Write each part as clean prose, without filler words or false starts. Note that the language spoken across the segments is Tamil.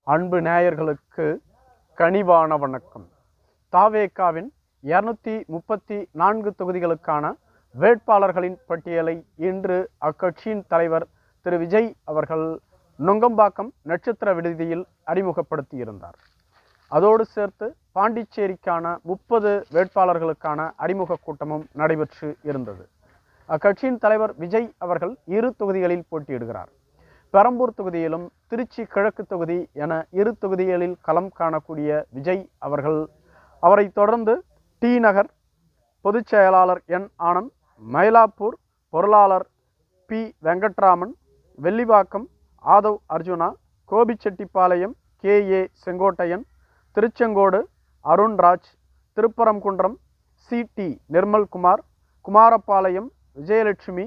அன்பு நேயர்களுக்கு கனிவான வணக்கம். தாவேகாவின் 234 தொகுதிகளுக்கான வேட்பாளர்களின் பட்டியலை இன்று அக்கட்சியின் தலைவர் திரு விஜய் அவர்கள் நுங்கம்பாக்கம் நட்சத்திர விடுதியில் அறிமுகப்படுத்தியிருந்தார். அதோடு சேர்த்து பாண்டிச்சேரிக்கான 30 வேட்பாளர்களுக்கான அறிமுக கூட்டமும் நடைபெற்று இருந்தது. அக்கட்சியின் தலைவர் விஜய் அவர்கள் 2 தொகுதிகளில் போட்டியிடுகிறார். பெரம்பூர் தொகுதியிலும் திருச்சி கிழக்கு தொகுதி என 2 தொகுதிகளில் களம் காணக்கூடிய விஜய் அவர்கள், அவரை தொடர்ந்து டி நகர் பொதுச் செயலாளர் என் ஆனந்த், மயிலாப்பூர் பொருளாளர் P Venkatraman, Vellivakkam Aadhav Arjuna, Gobichettipalayam KA Sengottaiyan, Tiruchengode Arunraj, Thiruparankundram CT Nirmalkumar, Kumarapalayam Vijayalakshmi,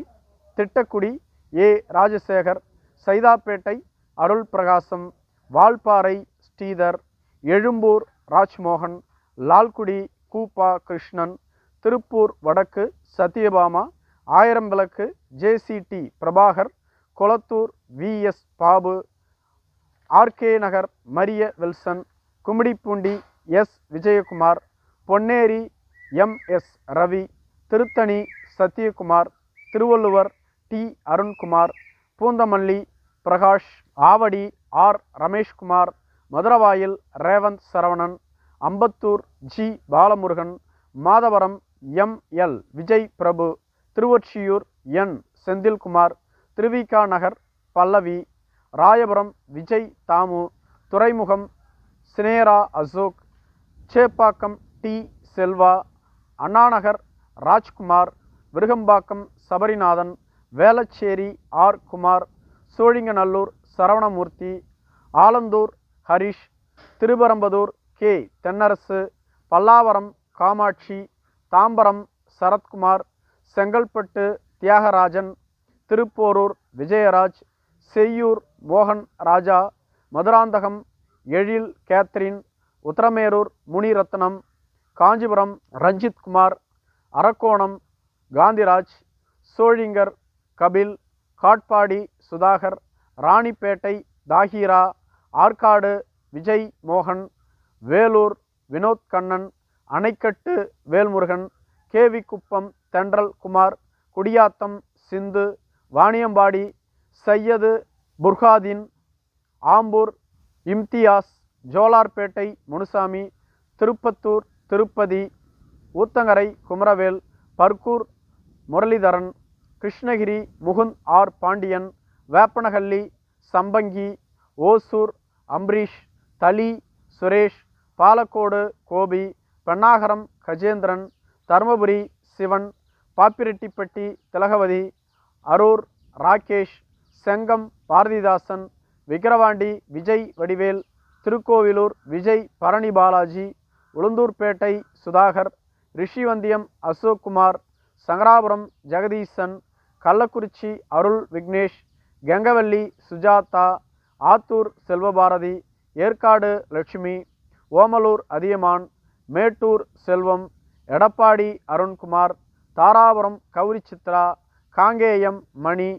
Tittakudi A Rajasekar, Saidapet Arul Prakasam, Valparai Sridhar, Egmore Rajmohan, Lalgudi கூப்பா Krishnan, Tiruppur வடக்கு Sathyabama, Ayiramvilakku JCT Prabhakar, Kolathur VS Babu, RK Nagar Mariya Wilson, Gummidipoondi S Vijayakumar, Ponneri MS Ravi, Tiruttani Sathyakumar, Thiruvalluvar T Arunkumar, Poonamallee Prakash, Avadi R Rameshkumar, Maduravoyal Revanth Saravanan, Ambattur G Balamurugan, Madhavaram ML Vijay Prabhu, Thiruvottiyur N Senthilkumar, Thiruvika Nagar Pallavi, Royapuram Vijay Thamu, துறைமுகம் சினேரா Ashok, Chepauk T Selva, Anna Nagar Rajkumar, Virugambakkam Sabarinathan, Velachery R Kumar, Sholinganallur Saravanamoorthy, Alandur Harish, திருபரம்பதூர் K Thennarasu, Pallavaram Kamakshi, Tambaram Sarathkumar, Chengalpattu Thiagarajan, Thiruporur Vijayaraj, Cheyyur மோகன் ராஜா, மதுராந்தகம் எழில் கேத்ரின், உத்தரமேரூர் முனிரத்னம், காஞ்சிபுரம் ரஞ்சித்குமார், அரக்கோணம் காந்திராஜ், சோழிங்கர் கபில், காட்பாடி சுதாகர், ராணிப்பேட்டை தாஹீரா, ஆற்காடு விஜய் மோகன், வேலூர் வினோத் கண்ணன், அணைக்கட்டு வேல்முருகன், KV குப்பம் தென்றல் குமார், குடியாத்தம் சிந்து, வாணியம்பாடி சையது புர்ஹாதீன், ஆம்பூர் இம்தியாஸ், ஜோலார்பேட்டை முனுசாமி, திருப்பத்தூர் திருப்பதி, ஊத்தங்கரை குமரவேல், பர்கூர் முரளிதரன், கிருஷ்ணகிரி முகுந்த் R பாண்டியன், வேப்பனஹள்ளி சம்பங்கி, ஓசூர் அம்பரீஷ், தளி சுரேஷ், பாலக்கோடு கோபி, பெண்ணாகரம் கஜேந்திரன், தருமபுரி சிவன், பாப்பிரெட்டிப்பட்டி திலகவதி, அரூர் ராகேஷ், செங்கம் பாரதிதாசன், விக்கிரவாண்டி விஜய் வடிவேல், திருக்கோவிலூர் விஜய் பரணி பாலாஜி, உளுந்தூர்பேட்டை சுதாகர், ரிஷிவந்தியம் அசோக்குமார், சங்கராபுரம் ஜெகதீசன், கள்ளக்குறிச்சி அருள் விக்னேஷ், கெங்கவல்லி சுஜாதா, ஆத்தூர் செல்வபாரதி, ஏற்காடு லட்சுமி, ஓமலூர் அதியமான், மேட்டூர் செல்வம், எடப்பாடி அருண்குமார், தாராபுரம் கௌரி சித்ரா, காங்கேயம் மணி,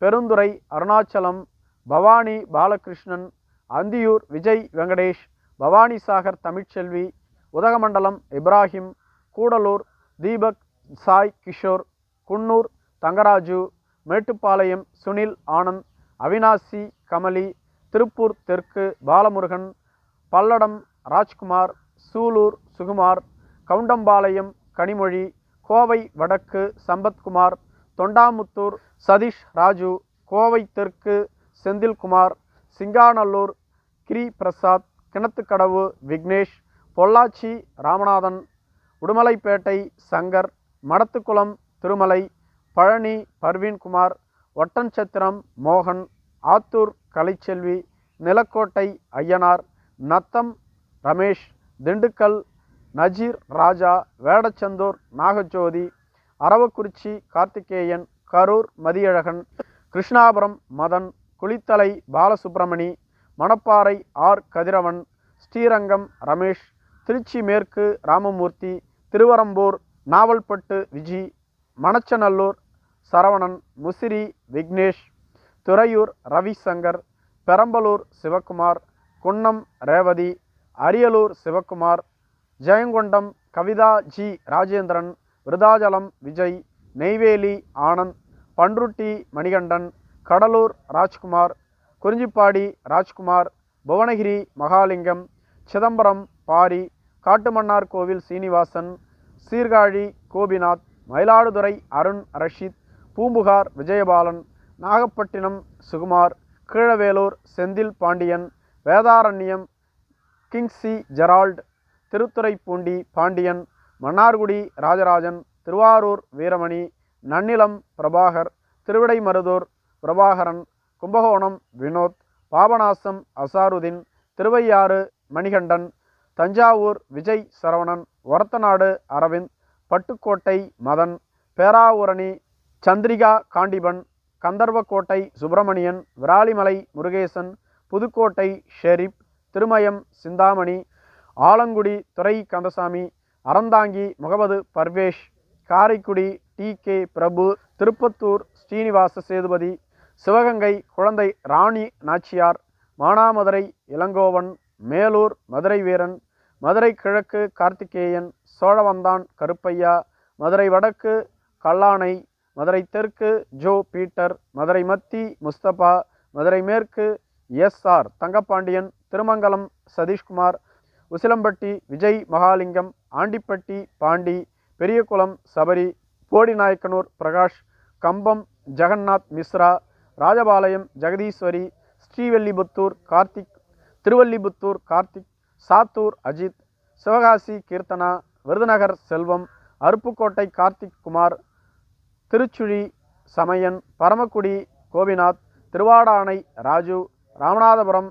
பெருந்துறை அருணாச்சலம், பவானி பாலகிருஷ்ணன், அந்தியூர் விஜய் வெங்கடேஷ், பவானிசாகர் தமிழ்ச்செல்வி, உதகமண்டலம் இப்ராஹிம், கூடலூர் தீபக் சாய் கிஷோர், குன்னூர் தங்கராஜு, மேட்டுப்பாளையம் சுனில் ஆனந்த், அவினாசி கமலி, திருப்பூர் தெற்கு பாலமுருகன், பல்லடம் ராஜ்குமார், சூலூர் சுகுமார், கவுண்டம்பாளையம் கனிமொழி, கோவை வடக்கு சம்பத்குமார், தொண்டாமுத்தூர் சதீஷ் ராஜு, கோவை தெற்கு செந்தில்குமார், சிங்காநல்லூர் கிரி பிரசாத், கிணத்துக்கடவு விக்னேஷ், பொள்ளாச்சி ராமநாதன், உடுமலைப்பேட்டை சங்கர், மடத்துக்குளம் திருமலை, பழனி பர்வீன்குமார், ஒட்டன்சத்திரம் மோகன், ஆத்தூர் கலைச்செல்வி, நிலக்கோட்டை ஐயனார், நத்தம் ரமேஷ், திண்டுக்கல் நஜீர் ராஜா, வேடச்சந்தூர் நாகஜோதி, அரவக்குறிச்சி கார்த்திகேயன், கரூர் மதியழகன், கிருஷ்ணாபுரம் மதன், குளித்தலை பாலசுப்பிரமணி, மணப்பாறை R கதிரவன், ஸ்ரீரங்கம் ரமேஷ், திருச்சி மேற்கு ராமமூர்த்தி, திருவரம்பூர் நாவல்பட்டு விஜி, மணச்சநல்லூர் சரவணன், முசிறி விக்னேஷ், துறையூர் ரவிசங்கர், பெரம்பலூர் சிவகுமார், குன்னம் ரேவதி, அரியலூர் சிவக்குமார், ஜெயங்கொண்டம் கவிதா ஜி ராஜேந்திரன், விருதாச்சலம் விஜய், நெய்வேலி ஆனந்த், பன்ருட்டி மணிகண்டன், கடலூர் ராஜ்குமார், குறிஞ்சிப்பாடி ராஜ்குமார், புவனகிரி மகாலிங்கம், சிதம்பரம் பாரி, காட்டுமன்னார் கோவில் சீனிவாசன், சீர்காழி கோபிநாத், மயிலாடுதுறை அருண் ரஷீத், பூம்புகார் விஜயபாலன், நாகப்பட்டினம் சுகுமார், கீழவேலூர் செந்தில் பாண்டியன், வேதாரண்யம் கிங்ஸி ஜெரால்ட், திருத்துறைப்பூண்டி பாண்டியன், மன்னார்குடி ராஜராஜன், திருவாரூர் வீரமணி, நன்னிலம் பிரபாகர், திருவிடைமருதூர் பிரபாகரன், கும்பகோணம் வினோத், பாபநாசம் அசாருதீன், திருவையாறு மணிகண்டன், தஞ்சாவூர் விஜய் சரவணன், ஒரத்தநாடு அரவிந்த், பட்டுக்கோட்டை மதன், பேராவூரணி சந்திரிகா காண்டிபன், கந்தர்வக்கோட்டை சுப்பிரமணியன், விராலிமலை முருகேசன், புதுக்கோட்டை ஷெரீப், திருமயம் சிந்தாமணி, ஆலங்குடி துரை கந்தசாமி, அறந்தாங்கி முகமது பர்வேஷ், காரைக்குடி டி.கே. பிரபு, திருப்பத்தூர் ஸ்ரீனிவாச சேதுபதி, சிவகங்கை குழந்தை ராணி நாச்சியார், மானாமதுரை இளங்கோவன், மேலூர் மதுரை வீரன், மதுரை கிழக்கு கார்த்திகேயன், சோழவந்தான் கருப்பையா, மதுரை வடக்கு கல்லானை, மதுரை தெற்கு ஜோ பீட்டர், மதுரை மத்தி முஸ்தபா, மதுரை மேற்கு எஸ்.ஆர். தங்கப்பாண்டியன், திருமங்கலம் சதீஷ்குமார், உசிலம்பட்டி விஜய் மகாலிங்கம், ஆண்டிப்பட்டி பாண்டி, பெரியகுளம் சபரி, போடிநாயக்கனூர் பிரகாஷ், கம்பம் ஜெகநாத் மிஸ்ரா, ராஜபாளையம் ஜெகதீஸ்வரி, ஸ்ரீவல்லிபுத்தூர் கார்த்திக், திருவல்லிபுத்தூர் கார்த்திக், சாத்தூர் அஜித், சிவகாசி கீர்த்தனா, விருதுநகர் செல்வம், அருப்புக்கோட்டை கார்த்திக் குமார், திருச்சுழி சமயன், பரமக்குடி கோபிநாத், திருவாடானை ராஜு, ராமநாதபுரம்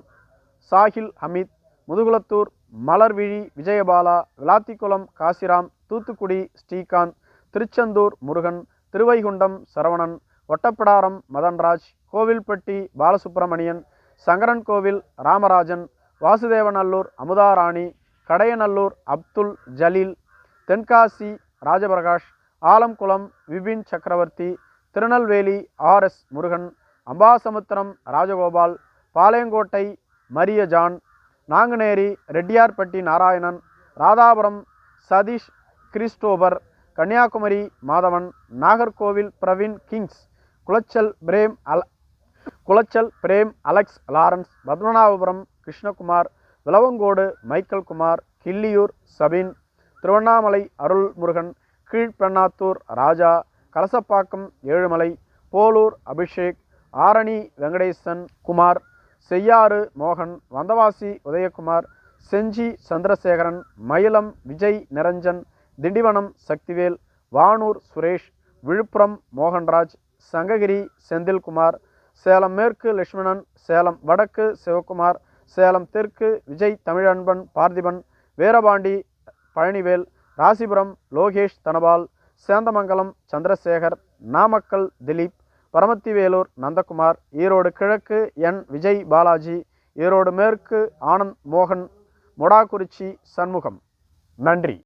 சாஹில் ஹமீத், முதுகுளத்தூர் மலர்விழி விஜயபாலா, விளாத்திக்குளம் காசிராம், தூத்துக்குடி ஸ்ரீகாந்த், திருச்செந்தூர் முருகன், திருவைகுண்டம் சரவணன், ஒட்டப்பிடாரம் மதன்ராஜ், கோவில்பட்டி பாலசுப்பிரமணியன், சங்கரன்கோவில் ராமராஜன், வாசுதேவநல்லூர் அமுதாராணி, கடையநல்லூர் அப்துல் ஜலீல், தென்காசி ராஜபிரகாஷ், ஆலம்குளம் விபின் சக்கரவர்த்தி, Tirunelveli R S. Murugan, Ambasamudram Rajagopal, Palayamkottai Mariya John, Nanguneri Rettiyarpatti Narayanan, Radhapuram Sathish Christopher, Kanyakumari Madhavan, Nagercoil Praveen Kings, Colachel Prem Alex Lawrence, Padmanabhapuram Krishnakumar, Vilavancode Michael Kumar, Killiyoor Sabin, Tiruvannamalai Arulmurugan, Keezhpennathur Raja, Kalasapakkam Ezhumalai, Polur Abhishek, Arani Venkatesan Kumar, Cheyyar மோகன், வந்தவாசி உதயகுமார், செஞ்சி சந்திரசேகரன், மயிலம் விஜய் நிரஞ்சன், திண்டிவனம் சக்திவேல், வானூர் சுரேஷ், விழுப்புரம் மோகன்ராஜ், சங்ககிரி செந்தில்குமார், சேலம் மேற்கு லட்சுமணன், சேலம் வடக்கு சிவகுமார், சேலம் தெற்கு விஜய் தமிழன்பன் பார்த்திபன், வீரபாண்டி பழனிவேல், ராசிபுரம் லோகேஷ் தனபால், சேந்தமங்கலம் சந்திரசேகர், நாமக்கல் திலீப், பரமத்திவேலூர் நந்தகுமார், ஈரோடு கிழக்கு என் விஜய் பாலாஜி, ஈரோடு மேற்கு ஆனந்த் மோகன், மொடாக்குறிச்சி சண்முகம். நன்றி.